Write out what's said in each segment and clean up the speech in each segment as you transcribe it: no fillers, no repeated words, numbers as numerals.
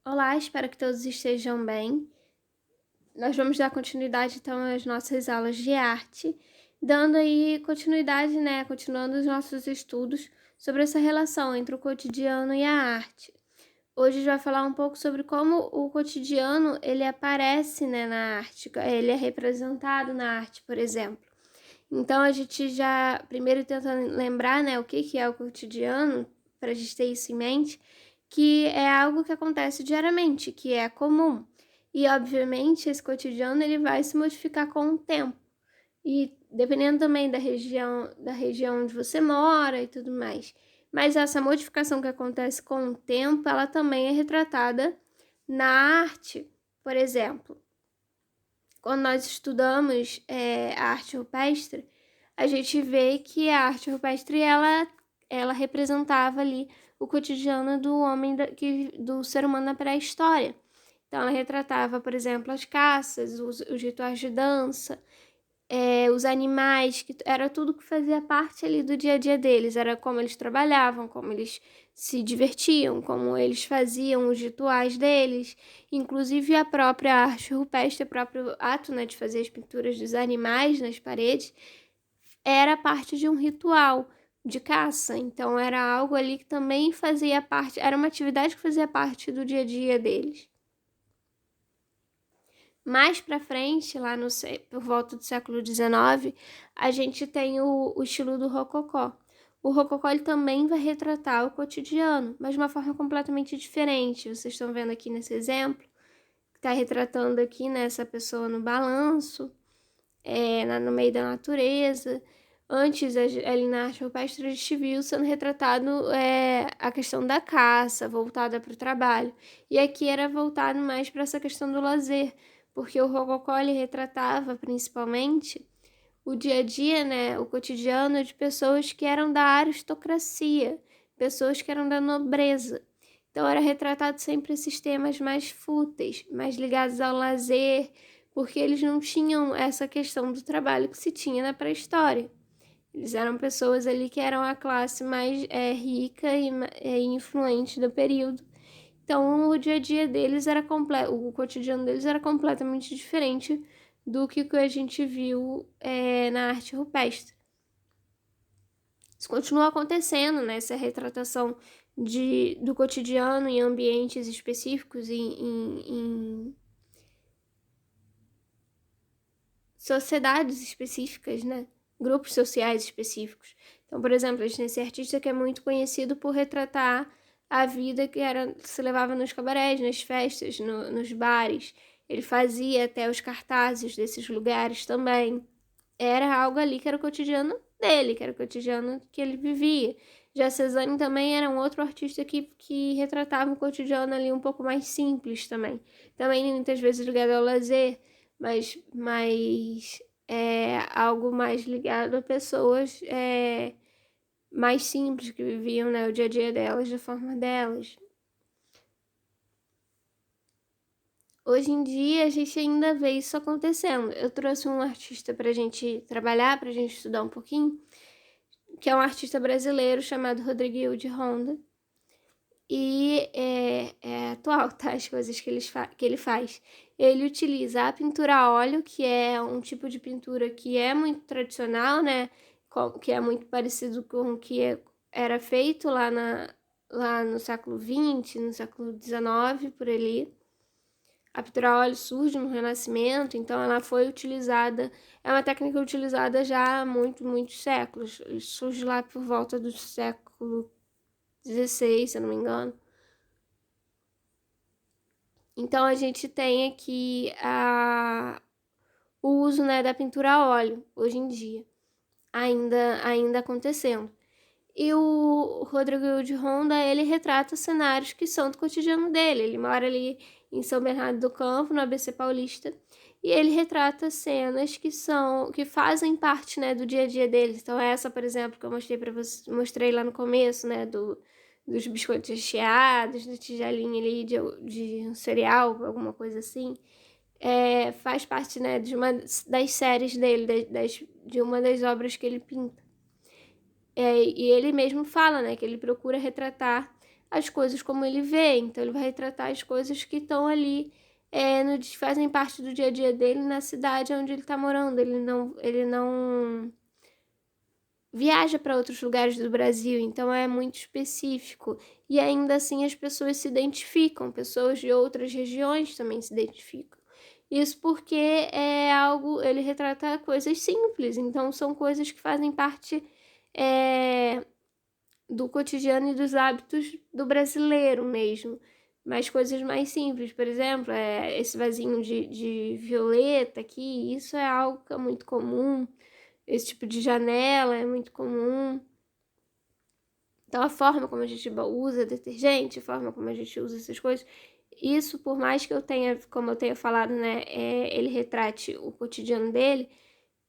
Olá, espero que todos estejam bem. Nós vamos dar continuidade então às nossas aulas de arte, dando aí continuidade, continuando os nossos estudos sobre essa relação entre o cotidiano e a arte. Hoje a gente vai falar um pouco sobre como o cotidiano ele aparece, na arte, ele é representado na arte, por exemplo. Então a gente já primeiro tenta lembrar, o que é o cotidiano, para a gente ter isso em mente, que é algo que acontece diariamente, que é comum. E obviamente esse cotidiano ele vai se modificar com o tempo. E dependendo também da região onde você mora e tudo mais. Mas essa modificação que acontece com o tempo, ela também é retratada na arte. Por exemplo, quando nós estudamos a arte rupestre, a gente vê que a arte rupestre ela representava ali o cotidiano do homem, do ser humano na pré-história. Então, ela retratava, por exemplo, as caças, os rituais de dança, os animais, que era tudo que fazia parte ali do dia a dia deles. Era como eles trabalhavam, como eles se divertiam, como eles faziam os rituais deles. Inclusive a própria arte rupestre, o próprio ato, de fazer as pinturas dos animais nas paredes, era parte de um ritual de caça. Então era algo ali que também fazia parte, era uma atividade que fazia parte do dia a dia deles. Mais para frente, lá por volta do século XIX, a gente tem o estilo do rococó. O rococó ele também vai retratar o cotidiano, mas de uma forma completamente diferente. Vocês estão vendo aqui nesse exemplo, que está retratando aqui, essa pessoa no balanço, no meio da natureza. Antes, ali na arte rupestre, a gente viu sendo retratado a questão da caça, voltada para o trabalho. E aqui era voltado mais para essa questão do lazer, porque o rococó ele retratava principalmente o dia a dia, o cotidiano de pessoas que eram da aristocracia, pessoas que eram da nobreza. Então era retratado sempre esses temas mais fúteis, mais ligados ao lazer, porque eles não tinham essa questão do trabalho que se tinha na pré-história. Eles eram pessoas ali que eram a classe mais rica e influente do período. Então, o dia a dia deles era o cotidiano deles era completamente diferente do que a gente viu na arte rupestre. Isso continua acontecendo, essa retratação do cotidiano em ambientes específicos, em sociedades específicas, grupos sociais específicos. Então, por exemplo, a gente tem esse artista que é muito conhecido por retratar a vida que se levava nos cabarés, nas festas, nos bares. Ele fazia até os cartazes desses lugares também. Era algo ali que era o cotidiano dele, que era o cotidiano que ele vivia. Já Cezanne também era um outro artista que retratava o cotidiano ali um pouco mais simples também. Também muitas vezes ligado ao lazer, mas algo mais ligado a pessoas mais simples que viviam, o dia a dia delas, da forma delas. Hoje em dia a gente ainda vê isso acontecendo. Eu trouxe um artista pra gente trabalhar, pra gente estudar um pouquinho, que é um artista brasileiro chamado Rodrigo de Honda. E é atual, tá? As coisas que ele faz. Ele utiliza a pintura a óleo, que é um tipo de pintura que é muito tradicional, que é muito parecido com o que era feito lá no século XX, no século XIX, por ali. A pintura a óleo surge no Renascimento, então ela foi utilizada, é uma técnica utilizada já há muitos séculos. Surge lá por volta do século XVI, se eu não me engano. Então a gente tem aqui o uso, da pintura a óleo hoje em dia, ainda acontecendo. E o Rodrigo de Honda, ele retrata cenários que são do cotidiano dele. Ele mora ali em São Bernardo do Campo, no ABC Paulista, e ele retrata cenas que fazem parte, do dia a dia deles. Então essa, por exemplo, que eu mostrei lá no começo, dos biscoitos recheados, da tigelinha ali de um cereal, alguma coisa assim, faz parte, de uma das séries dele, de uma das obras que ele pinta. E ele mesmo fala, que ele procura retratar as coisas como ele vê. Então, ele vai retratar as coisas que estão ali, fazem parte do dia a dia dele na cidade onde ele está morando. Ele não viaja para outros lugares do Brasil, então é muito específico. E ainda assim as pessoas se identificam, pessoas de outras regiões também se identificam. Isso porque ele retrata coisas simples, então são coisas que fazem parte do cotidiano e dos hábitos do brasileiro mesmo. Mas coisas mais simples, por exemplo, esse vasinho de violeta aqui, isso é algo que é muito comum. Esse tipo de janela é muito comum. Então, a forma como a gente usa detergente, a forma como a gente usa essas coisas, isso, por mais que eu tenha, como eu tenha falado, né, ele retrate o cotidiano dele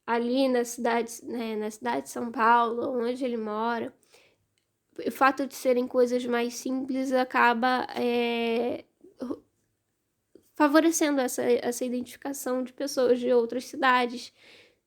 ali na cidade, né, na cidade de São Paulo, onde ele mora, o fato de serem coisas mais simples acaba favorecendo essa identificação de pessoas de outras cidades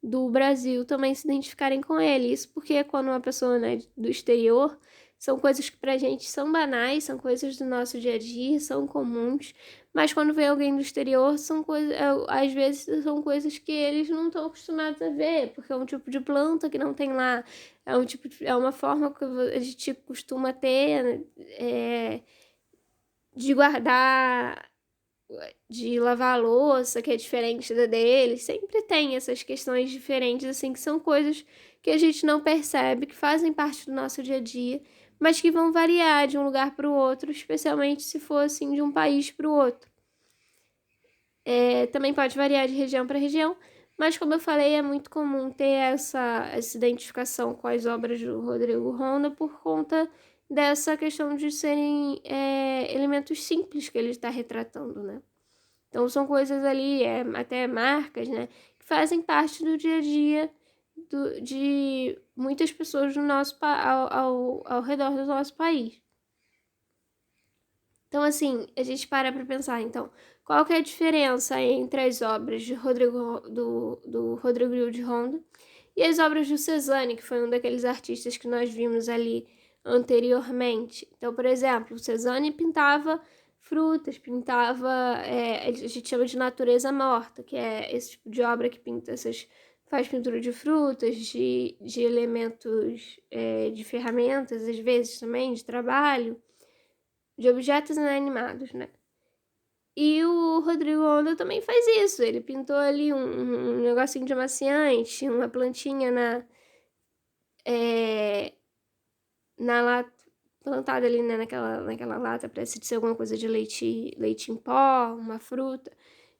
do Brasil também se identificarem com ele. Isso porque quando uma pessoa, né, do exterior, são coisas que pra gente são banais, são coisas do nosso dia a dia, são comuns, mas quando vem alguém do exterior, são coisas, às vezes são coisas que eles não estão acostumados a ver, porque é um tipo de planta que não tem lá, é uma forma que a gente costuma ter, de guardar, de lavar a louça, que é diferente da deles. Sempre tem essas questões diferentes, assim, que são coisas que a gente não percebe, que fazem parte do nosso dia a dia, mas que vão variar de um lugar para o outro, especialmente se for, assim, de um país para o outro. Também pode variar de região para região, mas como eu falei, é muito comum ter essa identificação com as obras do Rodrigo Honda por conta dessa questão de serem elementos simples que ele está retratando, né? Então são coisas ali, até marcas, né, que fazem parte do dia a dia de muitas pessoas do ao redor do nosso país. Então, assim, a gente para pensar, então, qual que é a diferença entre as obras do Rodrigo de Honda e as obras do Cezanne, que foi um daqueles artistas que nós vimos ali anteriormente. Então, por exemplo, o Cezanne pintava frutas, pintava, a gente chama de natureza morta, que é esse tipo de obra que faz pintura de frutas, de elementos, de ferramentas, às vezes também, de trabalho, de objetos inanimados, né? E o Rodrigo Honda também faz isso. Ele pintou ali um negocinho de amaciante, uma plantinha na lata, plantada ali, né, naquela lata, parece ser alguma coisa de leite em pó, uma fruta.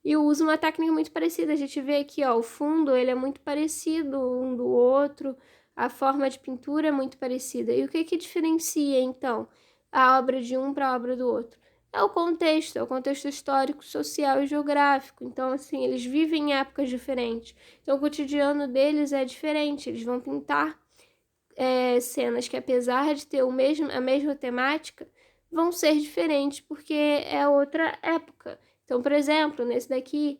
E usa uma técnica muito parecida. A gente vê aqui, ó, o fundo, ele é muito parecido um do outro, a forma de pintura é muito parecida. E o que diferencia, então, a obra de um para a obra do outro? É o contexto histórico, social e geográfico. Então, assim, eles vivem em épocas diferentes. Então, o cotidiano deles é diferente. Eles vão pintar cenas que, apesar de ter a mesma temática, vão ser diferentes porque é outra época. Então, por exemplo, nesse daqui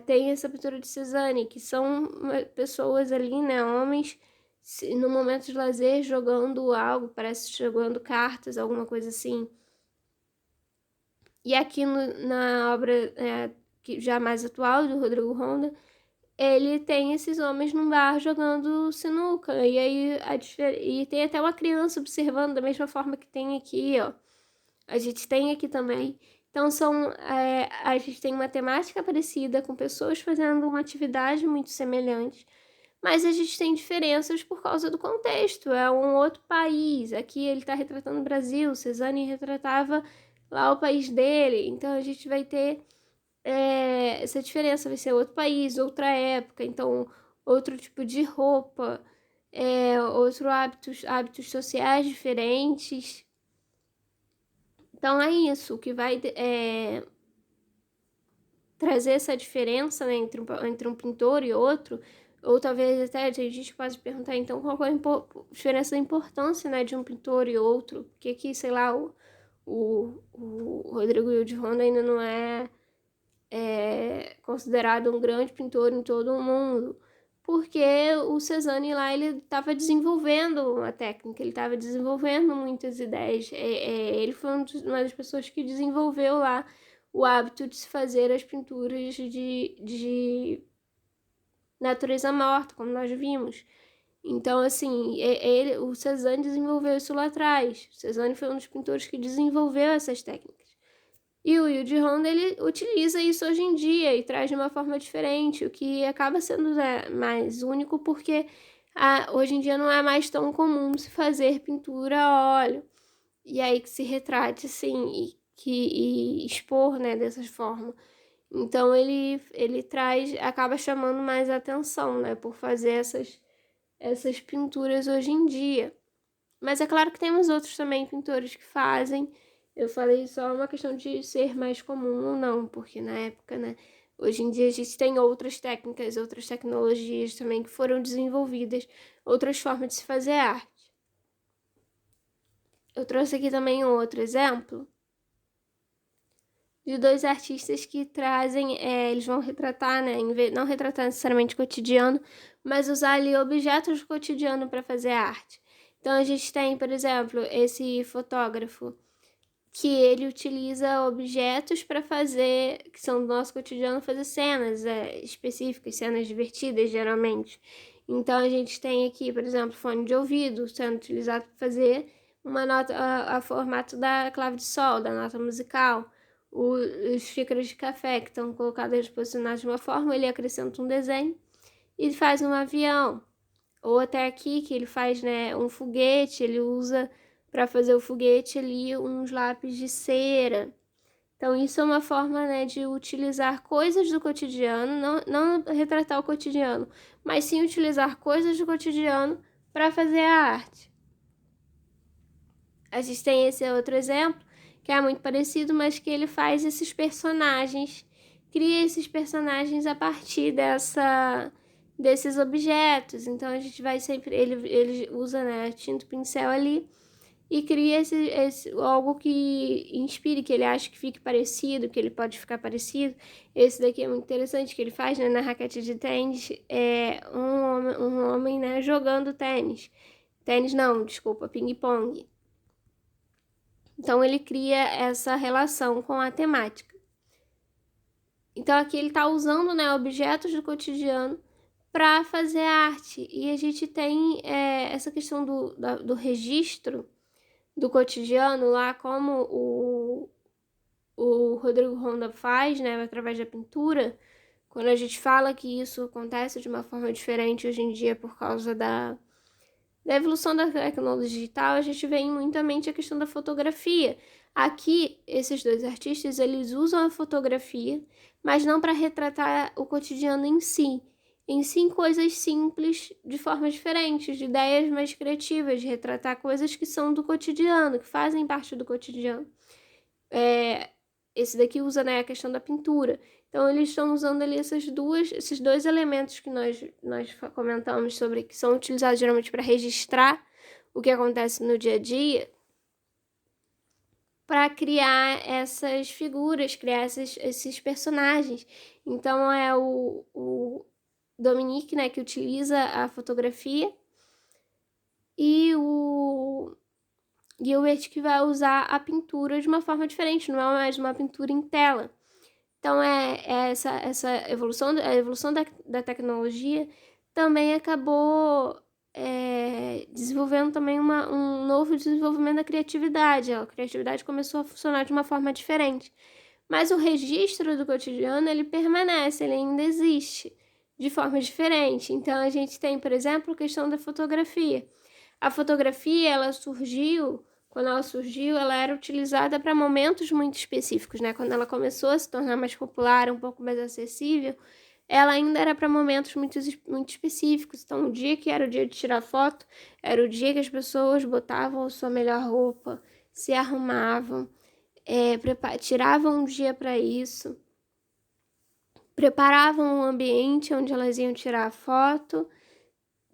tem essa pintura de Cezanne, que são pessoas ali, né, homens, no momento de lazer, jogando algo, parece jogando cartas, alguma coisa assim. E aqui na obra que já mais atual, do Rodrigo Honda, ele tem esses homens num bar jogando sinuca. E aí e tem até uma criança observando da mesma forma que tem aqui, ó. A gente tem aqui também. Então a gente tem uma temática parecida, com pessoas fazendo uma atividade muito semelhante, mas a gente tem diferenças por causa do contexto. É um outro país. Aqui ele está retratando o Brasil, Cezanne retratava lá o país dele. Então a gente vai ter essa diferença, vai ser outro país, outra época, então outro tipo de roupa, outros hábitos sociais diferentes. Então é isso, o que vai trazer essa diferença, né, entre um pintor e outro, ou talvez até a gente pode perguntar, então, qual é a diferença da importância, né, de um pintor e outro, porque que, sei lá, o Rodrigo de Honda ainda não é considerado um grande pintor em todo o mundo, porque o Cezanne lá, ele estava desenvolvendo uma técnica, ele estava desenvolvendo muitas ideias. Ele foi uma das pessoas que desenvolveu lá o hábito de se fazer as pinturas de natureza morta, como nós vimos. Então, assim, o Cezanne desenvolveu isso lá atrás. O Cezanne foi um dos pintores que desenvolveu essas técnicas. E o Yuji Honda, ele utiliza isso hoje em dia e traz de uma forma diferente, o que acaba sendo, né, mais único porque hoje em dia não é mais tão comum se fazer pintura a óleo. E aí que se retrate assim e expor, né, dessa forma. Então ele acaba chamando mais atenção, né, por fazer essas pinturas hoje em dia. Mas é claro que temos outros também pintores que fazem. Eu falei só uma questão de ser mais comum ou não, porque na época, né? Hoje em dia a gente tem outras técnicas, outras tecnologias também que foram desenvolvidas, outras formas de se fazer arte. Eu trouxe aqui também um outro exemplo de dois artistas que trazem, eles vão retratar, né? Não retratar necessariamente o cotidiano, mas usar ali objetos do cotidiano para fazer arte. Então a gente tem, por exemplo, esse fotógrafo que ele utiliza objetos para fazer, que são do nosso cotidiano, fazer cenas específicas, cenas divertidas, geralmente. Então a gente tem aqui, por exemplo, fone de ouvido sendo utilizado para fazer uma nota a formato da clave de sol, da nota musical. Os xícaras de café que estão colocadas posicionadas de uma forma, ele acrescenta um desenho e faz um avião. Ou até aqui que ele faz, né, um foguete, ele usa para fazer o foguete ali uns lápis de cera. Então isso é uma forma, né, de utilizar coisas do cotidiano, não retratar o cotidiano, mas sim utilizar coisas do cotidiano para fazer a arte. A gente tem esse outro exemplo, que é muito parecido, mas que ele faz esses personagens, cria esses personagens a partir desses objetos. Então a gente vai sempre, ele usa, né, tinta pincel ali e cria algo que inspire, que ele acha que fique parecido, que ele pode ficar parecido. Esse daqui é muito interessante, que ele faz, né, na raquete de tênis, um homem, né, jogando tênis. Tênis não, desculpa, ping-pong. Então ele cria essa relação com a temática. Então aqui ele está usando, né, objetos do cotidiano para fazer arte. E a gente tem essa questão do registro do cotidiano lá, como o Rodrigo Honda faz, né, através da pintura. Quando a gente fala que isso acontece de uma forma diferente hoje em dia por causa da evolução da tecnologia digital, a gente vem muito à mente a questão da fotografia. Aqui, esses dois artistas, eles usam a fotografia, mas não para retratar o cotidiano em si. Em si, coisas simples de formas diferentes, de ideias mais criativas, de retratar coisas que são do cotidiano, que fazem parte do cotidiano. Esse daqui usa, né, a questão da pintura. Então, eles estão usando ali esses dois elementos que nós comentamos sobre, que são utilizados geralmente para registrar o que acontece no dia a dia, para criar essas figuras, criar esses personagens. Então, é o Dominique, né, que utiliza a fotografia, e o Gilbert que vai usar a pintura de uma forma diferente, não é mais uma pintura em tela. Então, essa evolução, a evolução da tecnologia também acabou desenvolvendo também um novo desenvolvimento da criatividade. A criatividade começou a funcionar de uma forma diferente. Mas o registro do cotidiano, ele permanece, ele ainda existe de forma diferente. Então, a gente tem, por exemplo, a questão da fotografia. A fotografia, quando ela surgiu, ela era utilizada para momentos muito específicos, né? Quando ela começou a se tornar mais popular, um pouco mais acessível, ela ainda era para momentos muito, muito específicos. Então, o dia que era o dia de tirar foto, era o dia que as pessoas botavam a sua melhor roupa, se arrumavam, tiravam um dia para isso, preparavam um ambiente onde elas iam tirar a foto,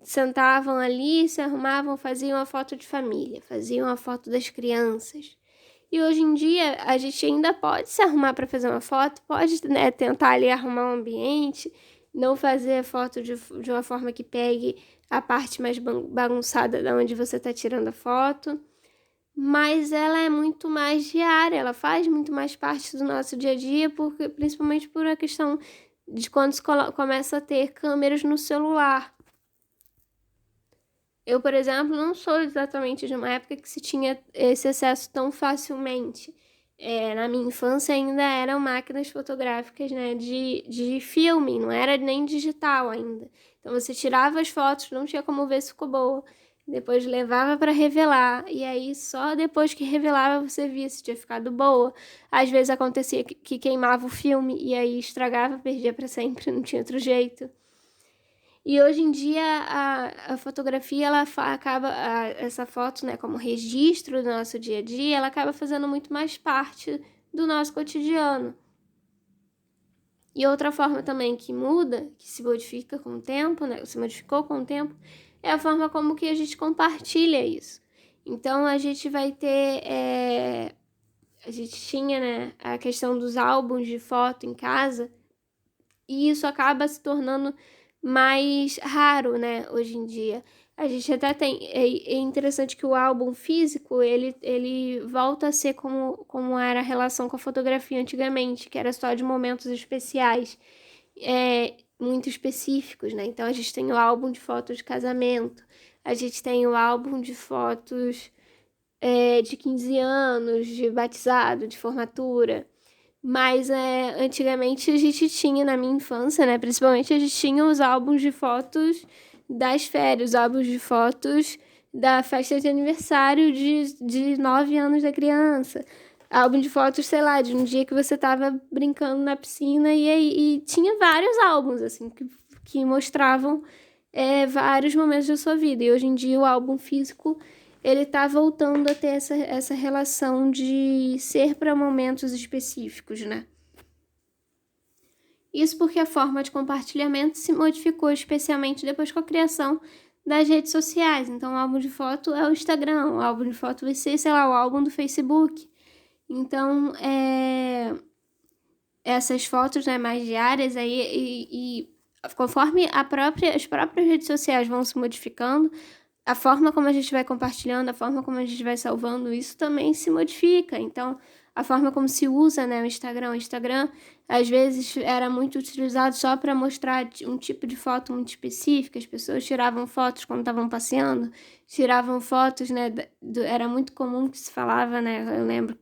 sentavam ali, se arrumavam, faziam a foto de família, faziam a foto das crianças. E hoje em dia, a gente ainda pode se arrumar para fazer uma foto, pode, né, tentar ali arrumar um ambiente, não fazer a foto de uma forma que pegue a parte mais bagunçada da onde você está tirando a foto. Mas ela é muito mais diária, ela faz muito mais parte do nosso dia a dia, principalmente por a questão de quando se começa a ter câmeras no celular. Eu, por exemplo, não sou exatamente de uma época que se tinha esse acesso tão facilmente. Na minha infância ainda eram máquinas fotográficas, né, de filme, não era nem digital ainda. Então você tirava as fotos, não tinha como ver se ficou boa. Depois levava para revelar, e aí só depois que revelava você via se tinha ficado boa. Às vezes acontecia que queimava o filme e aí estragava, perdia para sempre, não tinha outro jeito. E hoje em dia a fotografia, ela acaba, essa foto, né, como registro do nosso dia a dia, ela acaba fazendo muito mais parte do nosso cotidiano. E outra forma também que muda, que se modifica com o tempo, né, se modificou com o tempo, é a forma como que a gente compartilha isso. Então a gente vai ter, a gente tinha, né, a questão dos álbuns de foto em casa, e isso acaba se tornando mais raro, né, hoje em dia. A gente até tem... É interessante que o álbum físico, ele volta a ser como era a relação com a fotografia antigamente, que era só de momentos especiais, muito específicos, né? Então, a gente tem o álbum de fotos de casamento, a gente tem o álbum de fotos de 15 anos, de batizado, de formatura. Mas antigamente a gente tinha, na minha infância, né? Principalmente a gente tinha os álbuns de fotos das férias, os álbuns de fotos da festa de aniversário de 9 anos da criança. Álbum de fotos, sei lá, de um dia que você tava brincando na piscina e tinha vários álbuns, assim, que mostravam vários momentos da sua vida. E hoje em dia o álbum físico ele tá voltando a ter essa relação de ser para momentos específicos, né? Isso porque a forma de compartilhamento se modificou, especialmente depois com a criação das redes sociais. Então, o álbum de foto é o Instagram, o álbum de foto vai ser, sei lá, o álbum do Facebook. Então, essas fotos, né, mais diárias aí, e conforme as próprias redes sociais vão se modificando, a forma como a gente vai compartilhando, a forma como a gente vai salvando, isso também se modifica. Então, a forma como se usa, né, o Instagram, às vezes era muito utilizado só para mostrar um tipo de foto muito específica. As pessoas tiravam fotos quando estavam passeando, tiravam fotos, né, era muito comum que se falava, né, eu lembro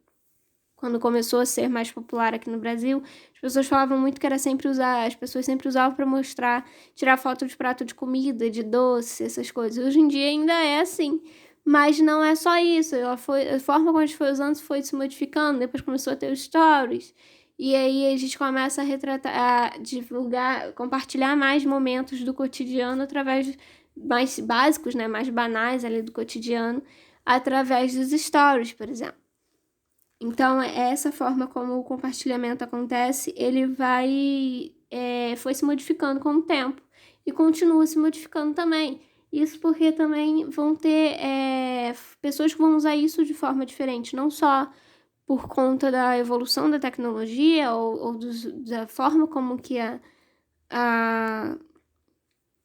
quando começou a ser mais popular aqui no Brasil, as pessoas falavam muito que era sempre usar, as pessoas sempre usavam para mostrar, tirar foto de prato de comida, de doce, essas coisas. Hoje em dia ainda é assim, mas não é só isso. A forma como a gente foi usando foi se modificando, depois começou a ter os stories. E aí a gente começa a retratar, a divulgar, compartilhar mais momentos do cotidiano através mais básicos, né, mais banais ali do cotidiano, através dos stories, por exemplo. Então, essa forma como o compartilhamento acontece, ele foi se modificando com o tempo e continua se modificando também. Isso porque também vão ter pessoas que vão usar isso de forma diferente, não só por conta da evolução da tecnologia ou da forma como que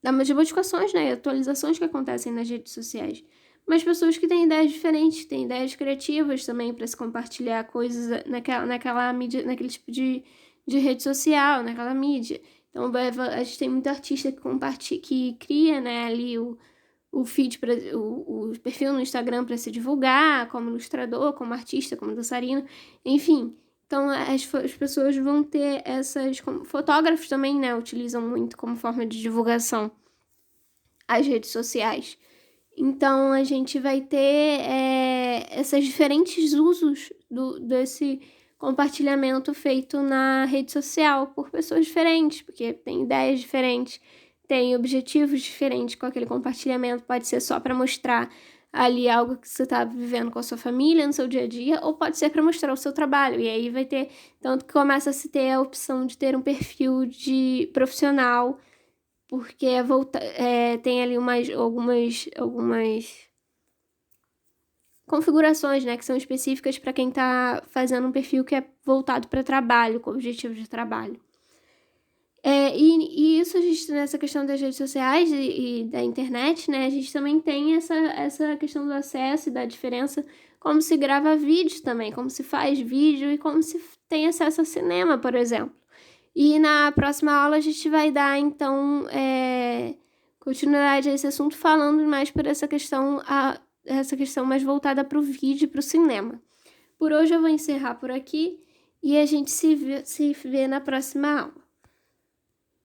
das modificações, né, atualizações que acontecem nas redes sociais. Mas pessoas que têm ideias diferentes, têm ideias criativas também para se compartilhar coisas naquela mídia, naquele tipo de rede social, naquela mídia. Então a gente tem muito artista que cria, né, ali o feed, o perfil no Instagram para se divulgar, como ilustrador, como artista, como dançarino, enfim. Então as pessoas vão ter fotógrafos também, né, utilizam muito como forma de divulgação as redes sociais. Então, a gente vai ter esses diferentes usos desse compartilhamento feito na rede social por pessoas diferentes, porque tem ideias diferentes, tem objetivos diferentes com aquele compartilhamento. Pode ser só para mostrar ali algo que você está vivendo com a sua família no seu dia a dia, ou pode ser para mostrar o seu trabalho. E aí vai ter, tanto que começa a se ter a opção de ter um perfil de profissional, porque tem ali algumas configurações, né, que são específicas para quem está fazendo um perfil que é voltado para trabalho, com objetivo de trabalho. E isso a gente, nessa questão das redes sociais e da internet, né? A gente também tem essa questão do acesso e da diferença, como se grava vídeo também, como se faz vídeo e como se tem acesso a cinema, por exemplo. E na próxima aula a gente vai dar, então, continuidade a esse assunto, falando mais por essa questão mais voltada para o vídeo e para o cinema. Por hoje eu vou encerrar por aqui e a gente se vê na próxima aula.